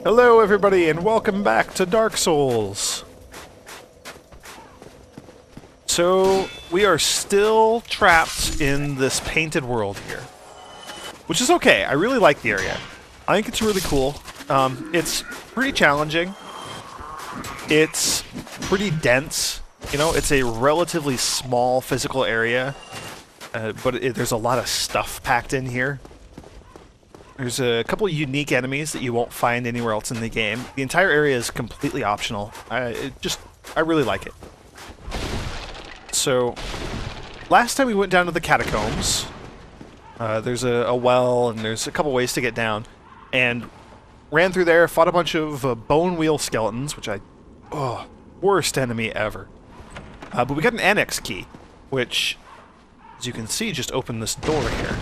Hello everybody and welcome back to Dark Souls. So, we are still trapped in this painted world here. Which is okay, I really like the area. I think it's really cool. It's pretty challenging. It's pretty dense. You know, it's a relatively small physical area. But there's a lot of stuff packed in here. There's a couple of unique enemies that you won't find anywhere else in the game. The entire area is completely optional. I really like it. So, last time we went down to the catacombs. There's a well, and there's a couple ways to get down. And ran through there, fought a bunch of bone wheel skeletons, which worst enemy ever. But we got an annex key, which, as you can see, just opened this door here.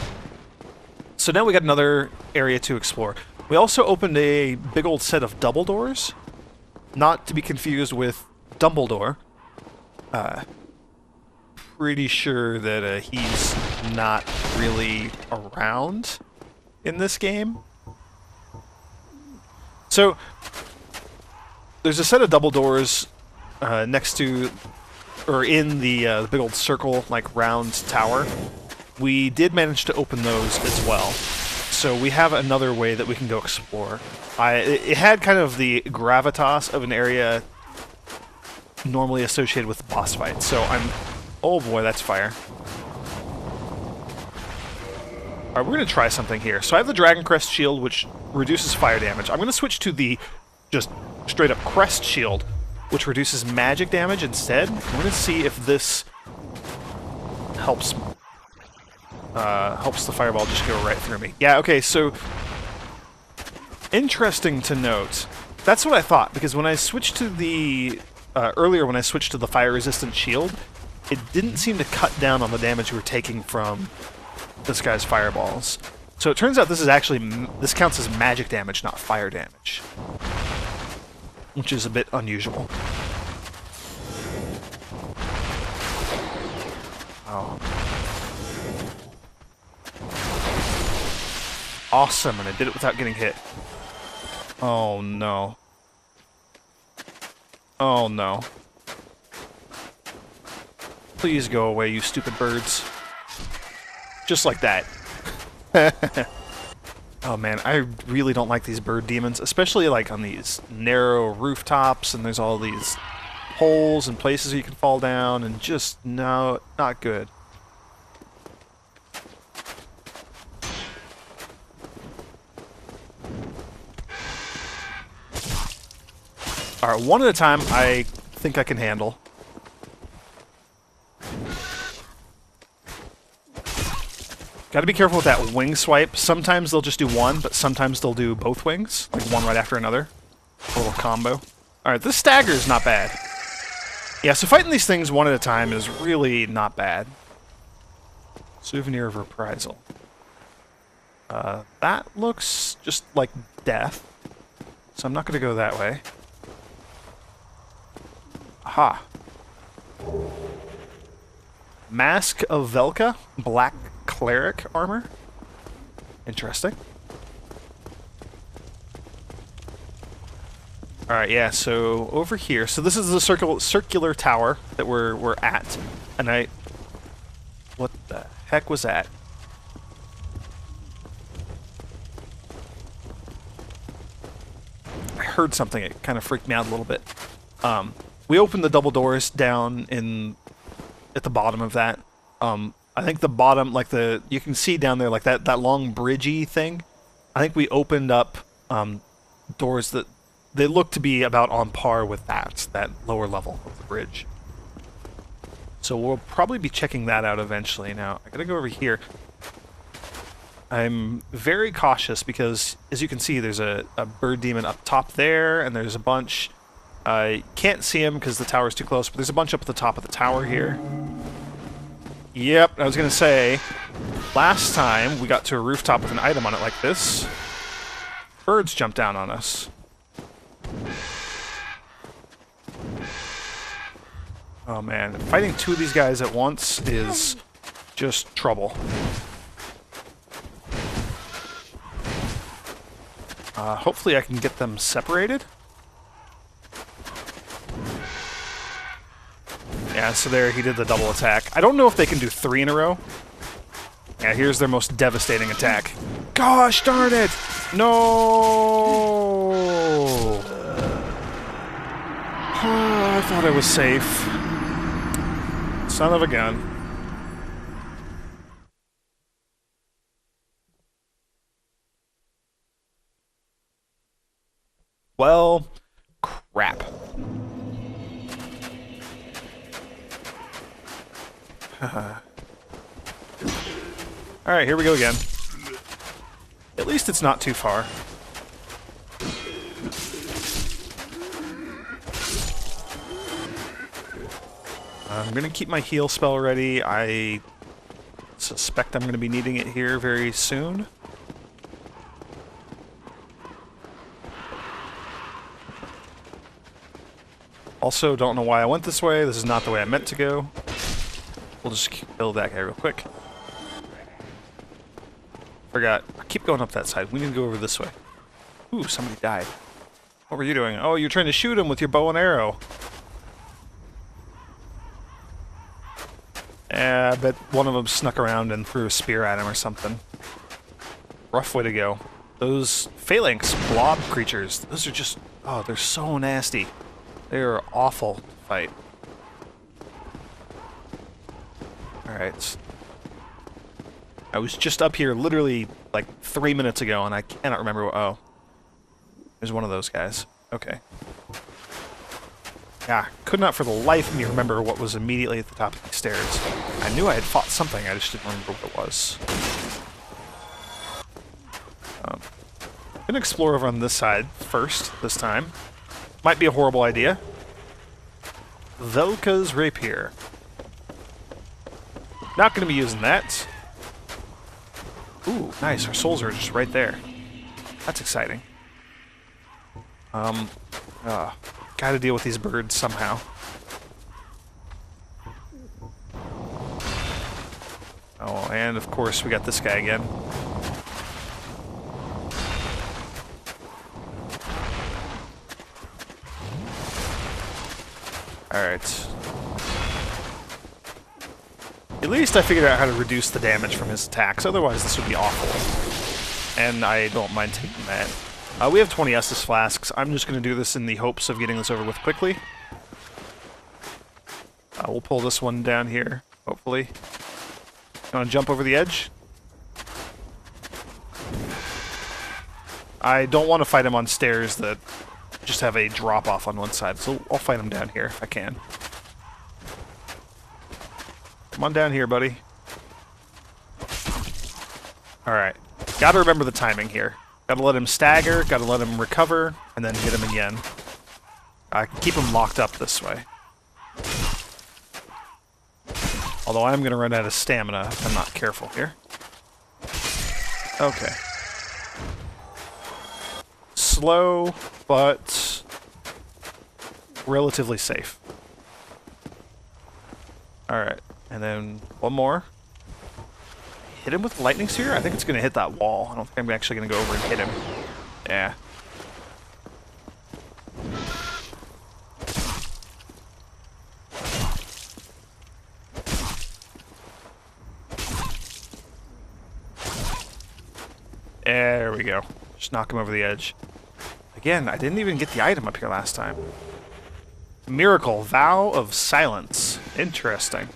So now we got another area to explore. We also opened a big old set of double doors, not to be confused with Dumbledore. Pretty sure that he's not really around in this game. So there's a set of double doors next to, or in the big old circle, like round tower. We did manage to open those as well, so we have another way that we can go explore. It had kind of the gravitas of an area normally associated with boss fights, so oh boy, that's fire. Alright, we're going to try something here. So I have the Dragon Crest Shield, which reduces fire damage. I'm going to switch to the just straight up Crest Shield, which reduces magic damage instead. We're going to see if this helps the fireball just go right through me. Yeah, okay, so interesting to note. That's what I thought, because when I switched to the earlier when I switched to the fire-resistant shield, it didn't seem to cut down on the damage we were taking from this guy's fireballs. So it turns out this counts as magic damage, not fire damage, which is a bit unusual. Oh. Awesome, and I did it without getting hit. Oh no. Oh no. Please go away, you stupid birds. Just like that. Oh man, I really don't like these bird demons, especially like on these narrow rooftops, and there's all these holes and places you can fall down, and just, no, not good. Alright, one at a time, I think I can handle. Gotta be careful with that wing swipe. Sometimes they'll just do one, but sometimes they'll do both wings. Like one right after another. A little combo. Alright, this stagger is not bad. Yeah, so fighting these things one at a time is really not bad. Souvenir of Reprisal. That looks just like death. So I'm not gonna go that way. Aha. Mask of Velka, black cleric armor. Interesting. Alright, yeah, so over here. So this is the circular tower that we're at. And what the heck was that? I heard something, it kind of freaked me out a little bit. We opened the double doors down at the bottom of that. I think the bottom, like you can see down there, like that long bridgey thing. I think we opened up doors that they look to be about on par with that lower level of the bridge. So we'll probably be checking that out eventually. Now I gotta go over here. I'm very cautious because, as you can see, there's a bird demon up top there, and there's a bunch. I can't see him because the tower's too close, but there's a bunch up at the top of the tower here. Yep, I was gonna say, last time we got to a rooftop with an item on it like this, birds jumped down on us. Oh man, fighting two of these guys at once is just trouble. Hopefully I can get them separated. Yeah, so there he did the double attack. I don't know if they can do 3 in a row. Yeah, here's their most devastating attack. Gosh darn it! No! I thought I was safe. Son of a gun. Well, crap. Alright, here we go again. At least it's not too far. I'm gonna keep my heal spell ready. I suspect I'm gonna be needing it here very soon. Also, don't know why I went this way. This is not the way I meant to go. We'll just kill that guy real quick. Forgot. I keep going up that side. We need to go over this way. Ooh, somebody died. What were you doing? Oh, you're trying to shoot him with your bow and arrow. I bet one of them snuck around and threw a spear at him or something. Rough way to go. Those phalanx blob creatures, those are just... oh, they're so nasty. They are awful to fight. Alright. I was just up here literally like 3 minutes ago and I cannot remember what... oh. There's one of those guys. Okay. Yeah, could not for the life of me remember what was immediately at the top of the stairs. I knew I had fought something, I just didn't remember what it was. I'm gonna explore over on this side first, this time. Might be a horrible idea. Velka's Rapier. Not gonna be using that. Ooh, nice, our souls are just right there. That's exciting. Gotta deal with these birds somehow. Oh, and of course we got this guy again. Alright. At least I figured out how to reduce the damage from his attacks, otherwise this would be awful. And I don't mind taking that. We have 20 Estus flasks. I'm just going to do this in the hopes of getting this over with quickly. We'll pull this one down here, hopefully. You want to jump over the edge? I don't want to fight him on stairs that just have a drop-off on one side, so I'll fight him down here if I can. Come on down here, buddy. Alright. Gotta remember the timing here. Gotta let him stagger, gotta let him recover, and then hit him again. I can keep him locked up this way. Although I'm gonna run out of stamina if I'm not careful here. Okay. Slow, but relatively safe. Alright, and then one more. Hit him with lightning sphere? I think it's going to hit that wall. I don't think I'm actually going to go over and hit him. Yeah. There we go. Just knock him over the edge. Again, I didn't even get the item up here last time. Miracle. Vow of Silence. Interesting.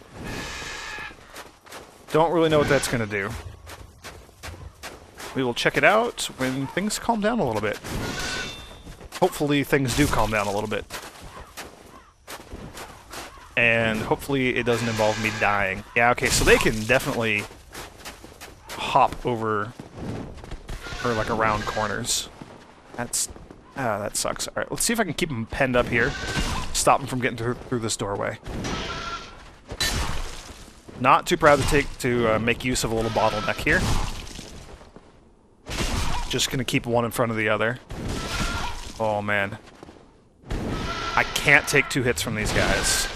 Don't really know what that's going to do. We will check it out when things calm down a little bit. Hopefully things do calm down a little bit. And hopefully it doesn't involve me dying. Yeah, okay, so they can definitely hop over or like around corners. That sucks. Alright, let's see if I can keep them penned up here. Stop them from getting through this doorway. Not too proud to make use of a little bottleneck here. Just gonna keep one in front of the other. Oh man. I can't take 2 hits from these guys.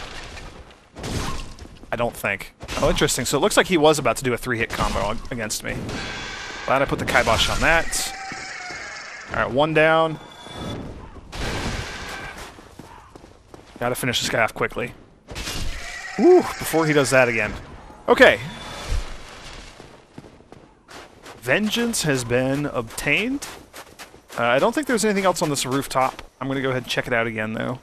I don't think. Oh, interesting. So it looks like he was about to do a 3-hit combo against me. Glad I put the kibosh on that. Alright, one down. Gotta finish this guy off quickly. Woo, before he does that again. Okay. Vengeance has been obtained. I don't think there's anything else on this rooftop. I'm gonna go ahead and check it out again, though.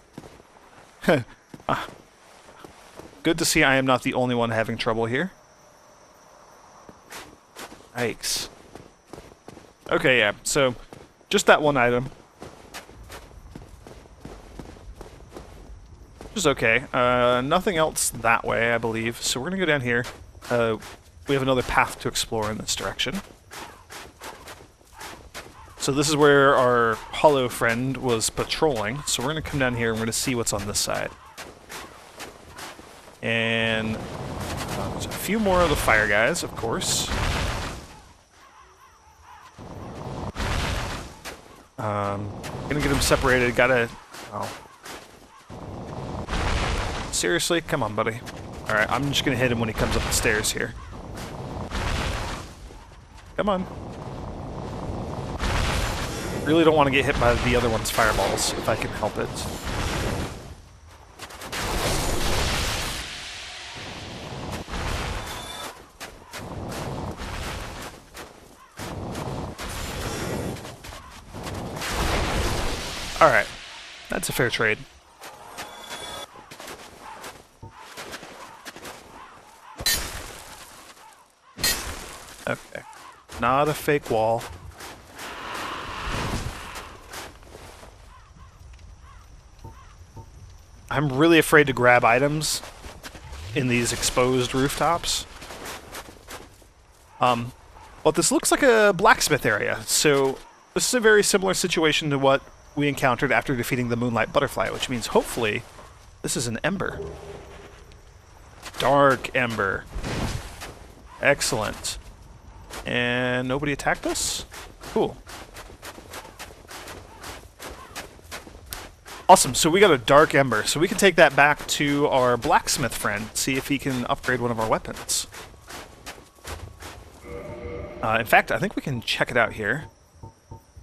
Good to see I am not the only one having trouble here. Yikes. Okay, yeah, so just that one item. Which is okay. Nothing else that way, I believe. So we're gonna go down here. We have another path to explore in this direction. So this is where our hollow friend was patrolling. So we're going to come down here and we're going to see what's on this side. And there's a few more of the fire guys, of course. Gonna get them separated. Gotta... Oh. Seriously? Come on, buddy. Alright, I'm just going to hit him when he comes up the stairs here. Come on. Really don't want to get hit by the other one's fireballs, if I can help it. Alright. That's a fair trade. Okay. Not a fake wall. I'm really afraid to grab items in these exposed rooftops. But this looks like a blacksmith area, so this is a very similar situation to what we encountered after defeating the Moonlight Butterfly, which means hopefully this is an ember. Dark ember. Excellent. And nobody attacked us? Cool. Awesome, so we got a dark ember, so we can take that back to our blacksmith friend, see if he can upgrade one of our weapons. In fact, I think we can check it out here.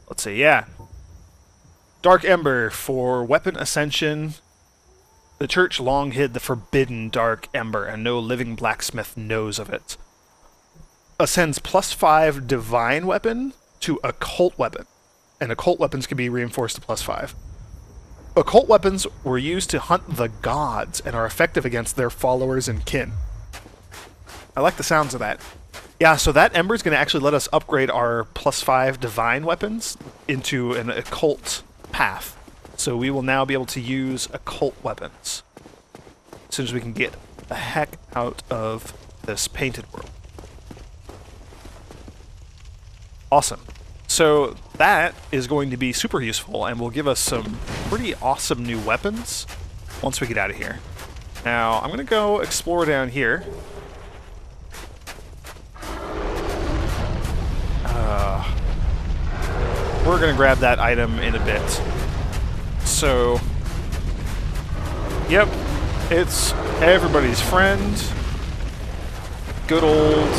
Let's see, yeah. Dark ember for weapon ascension. The church long hid the forbidden dark ember, and no living blacksmith knows of it. Ascends +5 divine weapon to occult weapon, and occult weapons can be reinforced to +5. Occult weapons were used to hunt the gods and are effective against their followers and kin. I like the sounds of that. Yeah, so that ember is going to actually let us upgrade our +5 divine weapons into an occult path. So we will now be able to use occult weapons as soon as we can get the heck out of this painted world. Awesome. So that is going to be super useful and will give us some pretty awesome new weapons once we get out of here. Now, I'm going to go explore down here. We're going to grab that item in a bit. So, yep, it's everybody's friend. Good old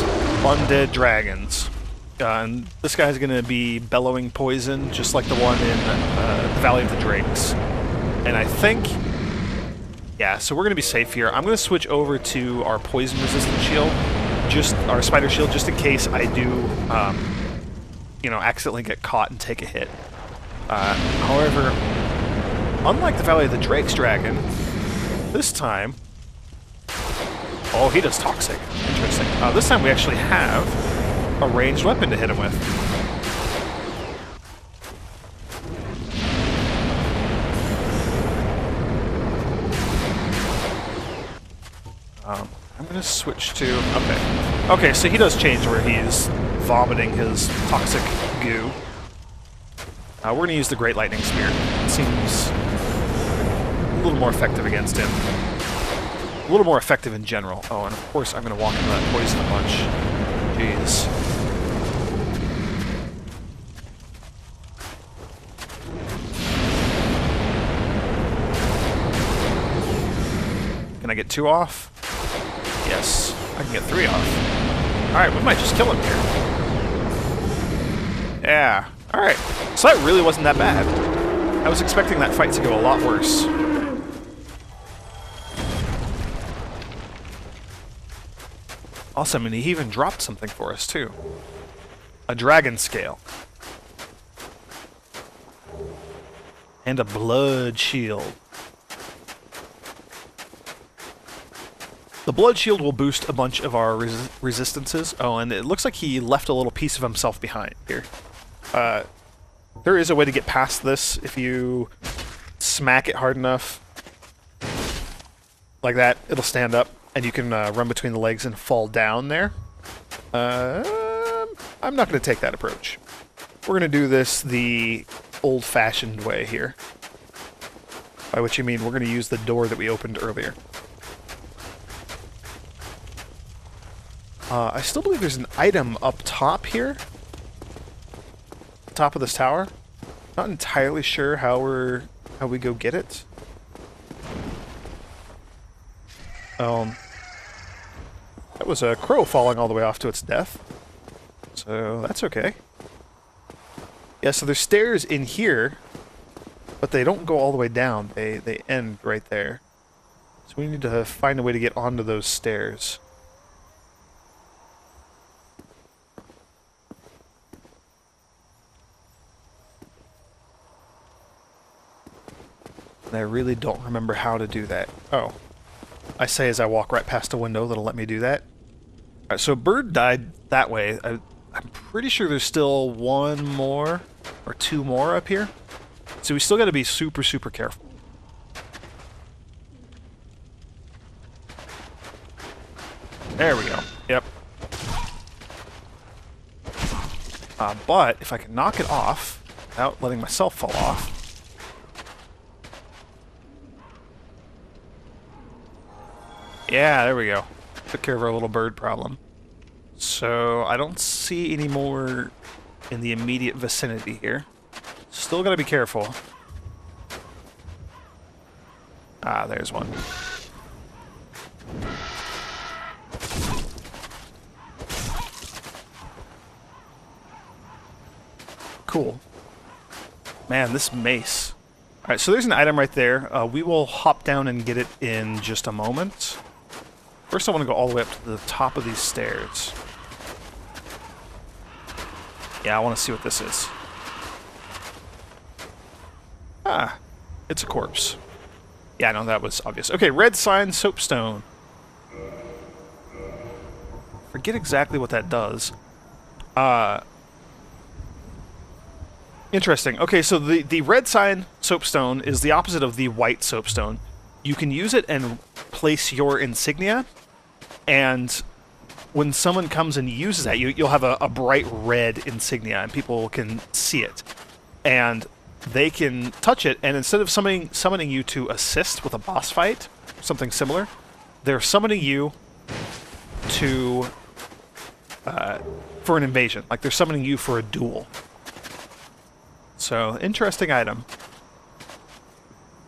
undead dragons. And this guy's going to be bellowing poison, just like the one in the Valley of the Drakes. And I think... yeah, so we're going to be safe here. I'm going to switch over to our poison-resistant shield, just our spider shield, just in case I do, you know, accidentally get caught and take a hit. However, unlike the Valley of the Drakes dragon, this time... oh, he does toxic. Interesting. This time we actually have a ranged weapon to hit him with. I'm gonna switch to... okay. Okay, so he does change where he's vomiting his toxic goo. We're gonna use the Great Lightning Spear. It seems a little more effective against him. A little more effective in general. Oh, and of course I'm gonna walk into that poison a bunch. Jeez. Can I get 2 off? Yes, I can get 3 off. Alright, we might just kill him here. Yeah, Alright, so that really wasn't that bad. I was expecting that fight to go a lot worse. Awesome, and he even dropped something for us, too. A dragon scale. And a blood shield. The blood shield will boost a bunch of our resistances. Oh, and it looks like he left a little piece of himself behind here. There is a way to get past this if you smack it hard enough. Like that, it'll stand up, and you can run between the legs and fall down there. I'm not going to take that approach. We're going to do this the old-fashioned way here. By which you mean we're going to use the door that we opened earlier. I still believe there's an item up top here. Top of this tower. Not entirely sure how we go get it. That was a crow falling all the way off to its death. So that's okay. Yeah, so there's stairs in here, but they don't go all the way down. They end right there. So we need to find a way to get onto those stairs. And I really don't remember how to do that. Oh. I say as I walk right past a window that'll let me do that. Alright, so a bird died that way. I'm pretty sure there's still one more or two more up here. So we still got to be super, super careful. There we go. Yep. But if I can knock it off without letting myself fall off. Yeah, there we go. Took care of our little bird problem. So I don't see any more in the immediate vicinity here. Still gotta be careful. Ah, there's one. Cool. Man, this mace. Alright, so there's an item right there. We will hop down and get it in just a moment. First, I want to go all the way up to the top of these stairs. Yeah, I want to see what this is. Ah, it's a corpse. Yeah, no, that was obvious. Okay, red sign, soapstone. Forget exactly what that does. Interesting. Okay, so the red sign soapstone is the opposite of the white soapstone. You can use it and place your insignia, and when someone comes and uses that, you'll have a bright red insignia, and people can see it. And they can touch it, and instead of summoning you to assist with a boss fight, something similar, they're summoning you to for an invasion. Like, they're summoning you for a duel. So, interesting item.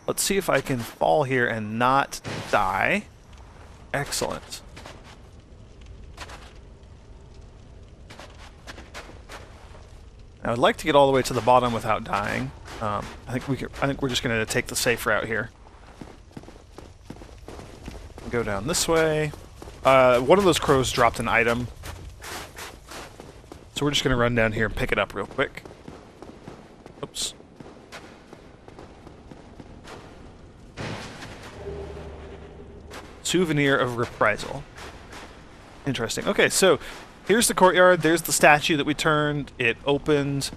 Let's see if I can fall here and not die. Excellent. I would like to get all the way to the bottom without dying. I think we're just going to take the safe route here. Go down this way. One of those crows dropped an item, so we're just going to run down here and pick it up real quick. Oops. Souvenir of reprisal. Interesting. Okay, so here's the courtyard. There's the statue that we turned. It opened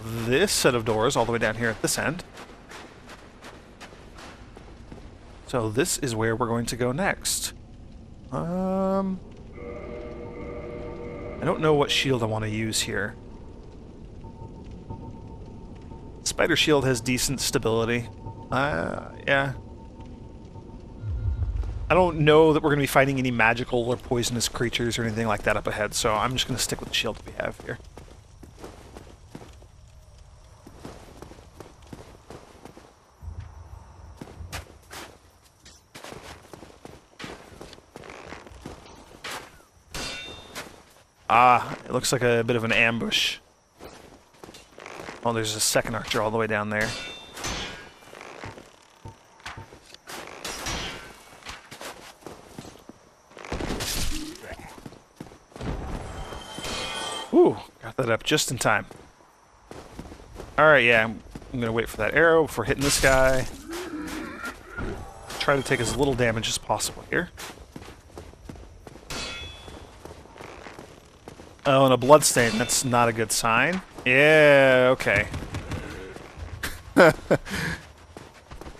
this set of doors all the way down here at this end. So this is where we're going to go next. I don't know what shield I want to use here. Spider shield has decent stability. Yeah. I don't know that we're going to be fighting any magical or poisonous creatures or anything like that up ahead, so I'm just going to stick with the shield that we have here. Ah, it looks like a bit of an ambush. Oh, there's a second archer all the way down there. Ooh, got that up just in time. Alright, yeah, I'm gonna wait for that arrow before hitting this guy. Try to take as little damage as possible here. Oh, and a bloodstain. That's not a good sign. Yeah, okay.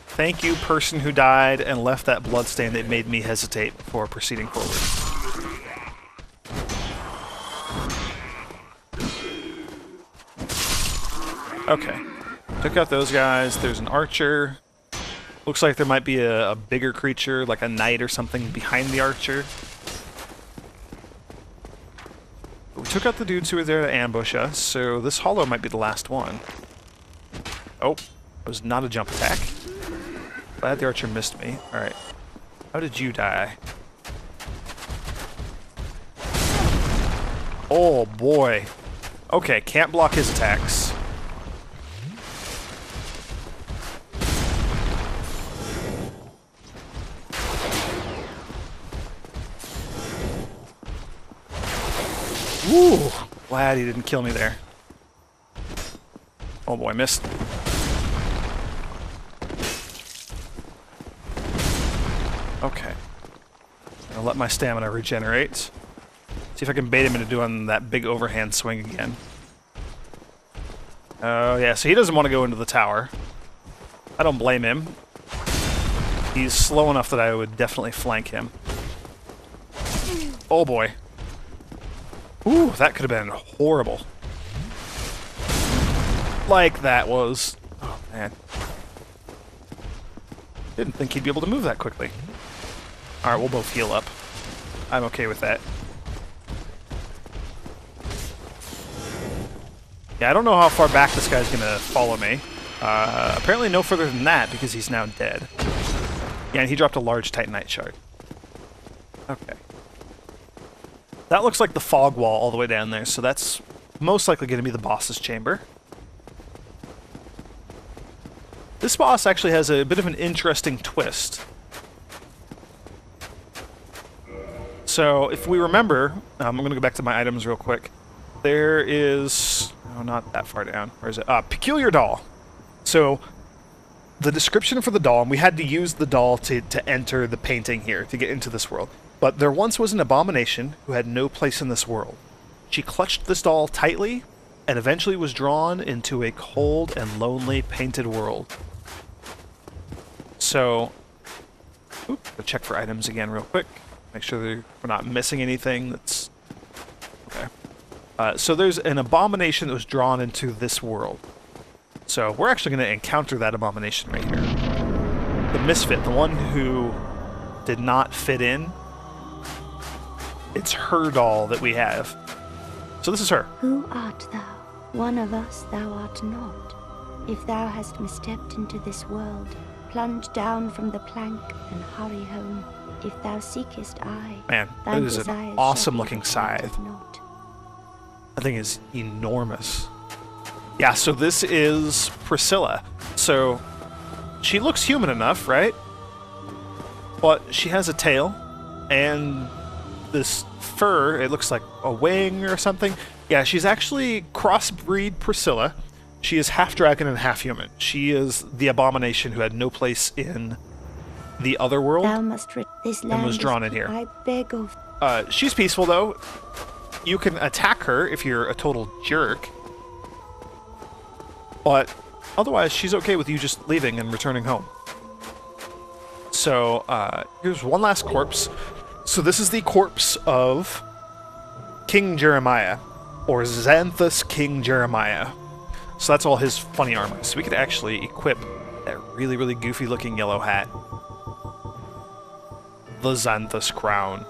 Thank you, person who died and left that bloodstain that made me hesitate before proceeding forward. Okay. Took out those guys. There's an archer. Looks like there might be a bigger creature, like a knight or something, behind the archer. We took out the dudes who were there to ambush us, so this hollow might be the last one. Oh, it was not a jump attack. Glad the archer missed me. Alright. How did you die? Oh, boy. Okay, can't block his attacks. Ooh, glad he didn't kill me there. Oh boy, missed. Okay. I'll let my stamina regenerate. See if I can bait him into doing that big overhand swing again. Oh yeah, so he doesn't want to go into the tower. I don't blame him. He's slow enough that I would definitely flank him. Oh boy. Ooh, that could have been horrible. Like that was. Oh, man. Didn't think he'd be able to move that quickly. Alright, we'll both heal up. I'm okay with that. Yeah, I don't know how far back this guy's gonna follow me. Apparently no further than that, because he's now dead. Yeah, and he dropped a large Titanite shard. Okay. That looks like the fog wall all the way down there, so that's most likely going to be the boss's chamber. This boss actually has a bit of an interesting twist. So, if we remember, I'm going to go back to my items real quick. There is... oh, not that far down. Where is it? Peculiar doll. So, the description for the doll, and we had to use the doll to enter the painting here, to get into this world. But there once was an abomination who had no place in this world. She clutched this doll tightly, and eventually was drawn into a cold and lonely painted world. So, go check for items again real quick. Make sure we're not missing anything that's... okay. So there's an abomination that was drawn into this world. So we're actually going to encounter that abomination right here. The misfit, the one who did not fit in. It's her doll that we have. So this is her. Who art thou? One of us thou art not. If thou hast misstepped into this world, plunge down from the plank and hurry home. If thou seekest I, man, that is an awesome looking scythe. That thing is enormous. Yeah, so this is Priscilla. So she looks human enough, right? But she has a tail and this fur, it looks like a wing or something. Yeah, she's actually crossbreed Priscilla. She is half dragon and half human. She is the abomination who had no place in the other world thou must this land and was drawn in here. I beg of. She's peaceful though. You can attack her if you're a total jerk. But otherwise, she's okay with you just leaving and returning home. So, here's one last corpse. So this is the corpse of King Jeremiah, or Xanthus King Jeremiah. So that's all his funny armor. So we could actually equip that really, really goofy looking yellow hat. The Xanthus crown.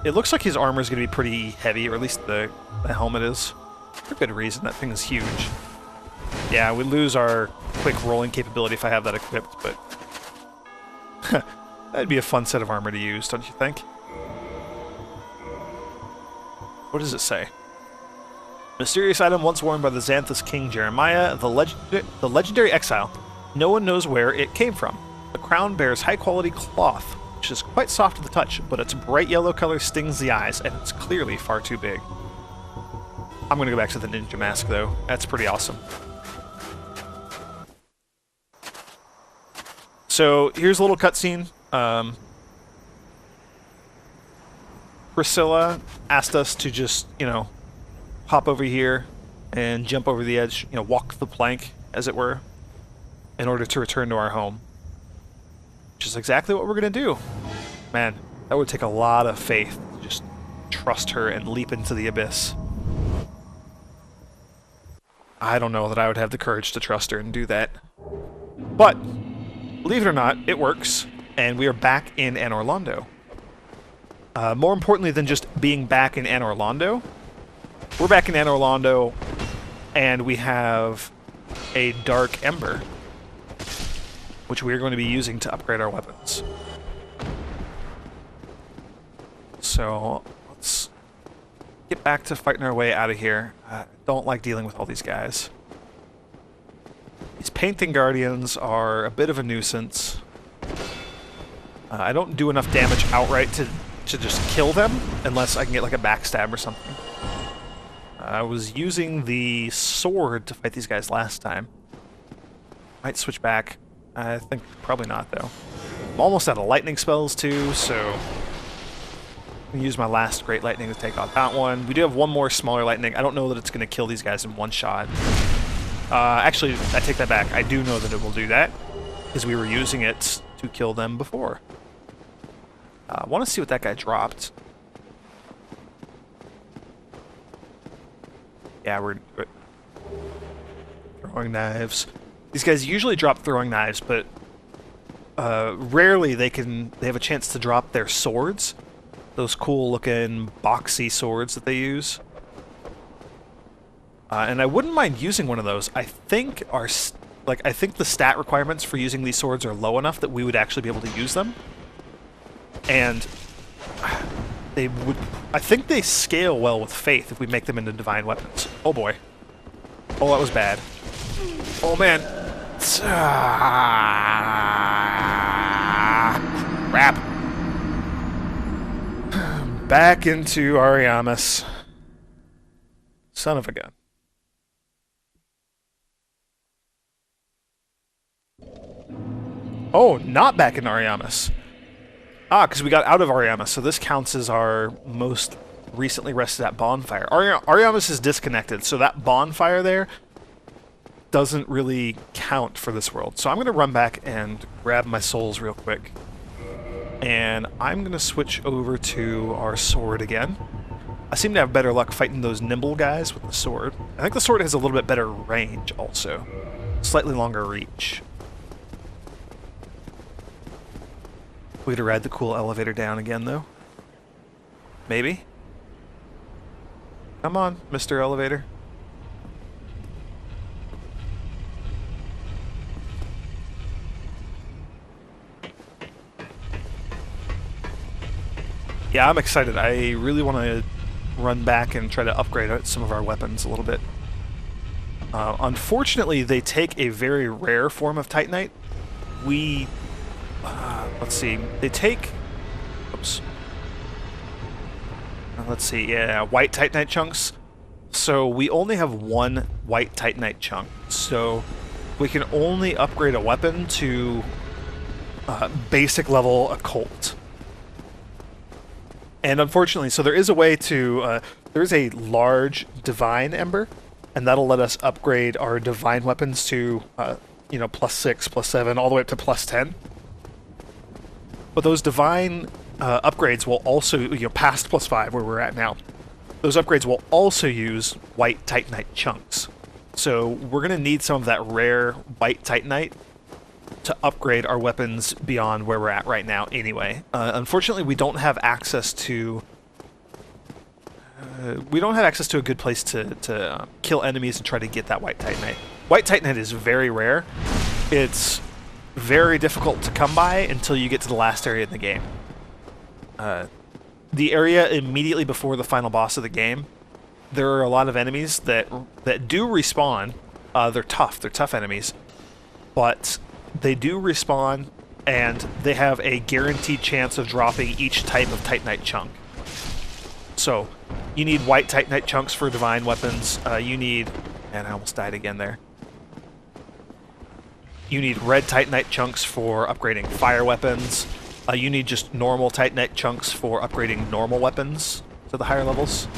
It looks like his armor is going to be pretty heavy, or at least the helmet is. For good reason, that thing is huge. Yeah, we lose our quick rolling capability if I have that equipped, but... that'd be a fun set of armor to use, don't you think? What does it say? Mysterious item once worn by the Xanthus King Jeremiah, the legendary exile. No one knows where it came from. The crown bears high-quality cloth, which is quite soft to the touch, but its bright yellow color stings the eyes, and it's clearly far too big. I'm going to go back to the ninja mask, though. That's pretty awesome. So, here's a little cutscene. Priscilla asked us to just, hop over here and jump over the edge, walk the plank, as it were, in order to return to our home. Which is exactly what we're going to do. Man, that would take a lot of faith to just trust her and leap into the abyss. I don't know that I would have the courage to trust her and do that. But, believe it or not, it works, and we are back in Anor Londo. More importantly than just being back in Anor Londo, we're back in Anor Londo, and we have a Dark Ember, which we are going to be using to upgrade our weapons. So, let's get back to fighting our way out of here. I don't like dealing with all these guys. These painting guardians are a bit of a nuisance. I don't do enough damage outright to just kill them, unless I can get like a backstab or something. I was using the sword to fight these guys last time. Might switch back. I think probably not, though. I'm almost out of lightning spells, too, so I'm going to use my last Great Lightning to take out that one. We do have one more smaller lightning. I don't know that it's going to kill these guys in one shot. Actually, I take that back. I do know that it will do that, because we were using it to kill them before. I want to see what that guy dropped. Yeah, we're throwing knives. These guys usually drop throwing knives, but rarely they have a chance to drop their swords. Those cool-looking boxy swords that they use. And I wouldn't mind using one of those. I think the stat requirements for using these swords are low enough that we would actually be able to use them. And I think they scale well with faith if we make them into divine weapons. Oh boy. Oh, that was bad. Oh man. Crap. Back into Ariamis. Son of a gun. Oh, not back in Ariamis. Ah, because we got out of Ariamis, so this counts as our most recently rested at bonfire. Ariamis is disconnected, so that bonfire there doesn't really count for this world. So I'm going to run back and grab my souls real quick. And I'm going to switch over to our sword again. I seem to have better luck fighting those nimble guys with the sword. I think the sword has a little bit better range also. Slightly longer reach. Way to ride the cool elevator down again, though. Maybe? Come on, Mr. Elevator. Yeah, I'm excited. I really want to run back and try to upgrade some of our weapons a little bit. Unfortunately, they take a very rare form of Titanite. Let's see. They take... Oops. Let's see. Yeah, white Titanite chunks. So we only have one white Titanite chunk. So we can only upgrade a weapon to basic level occult. And unfortunately, so there is a way to... there is a large divine ember, and that'll let us upgrade our divine weapons to, +6, +7, all the way up to +10. But those divine upgrades will also, past +5 where we're at now, those upgrades will also use white Titanite chunks. So we're going to need some of that rare white Titanite to upgrade our weapons beyond where we're at right now anyway. Unfortunately, we don't have access to... a good place to kill enemies and try to get that white Titanite. White Titanite is very rare. It's very difficult to come by until you get to the last area in the game. The area immediately before the final boss of the game there are a lot of enemies that do respawn. They're tough. They're tough enemies, but they do respawn, and they have a guaranteed chance of dropping each type of Titanite chunk. So, you need white Titanite chunks for divine weapons. You need... Man, I almost died again there. You need red Titanite chunks for upgrading fire weapons. You need just normal Titanite chunks for upgrading normal weapons to the higher levels.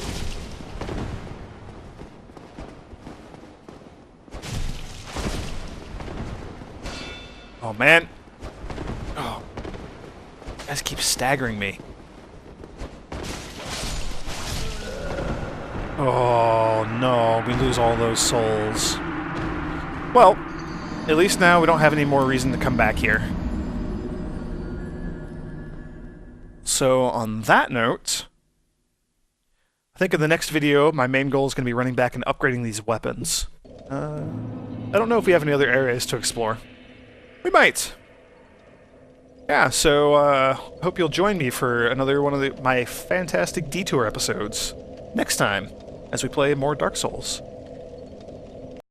Oh, man. Oh. You guys keep staggering me. Oh, no. We lose all those souls. Well, at least now we don't have any more reason to come back here. So, on that note, I think in the next video, my main goal is going to be running back and upgrading these weapons. I don't know if we have any other areas to explore. We might. Yeah, so hope you'll join me for another one of my fantastic detour episodes next time as we play more Dark Souls.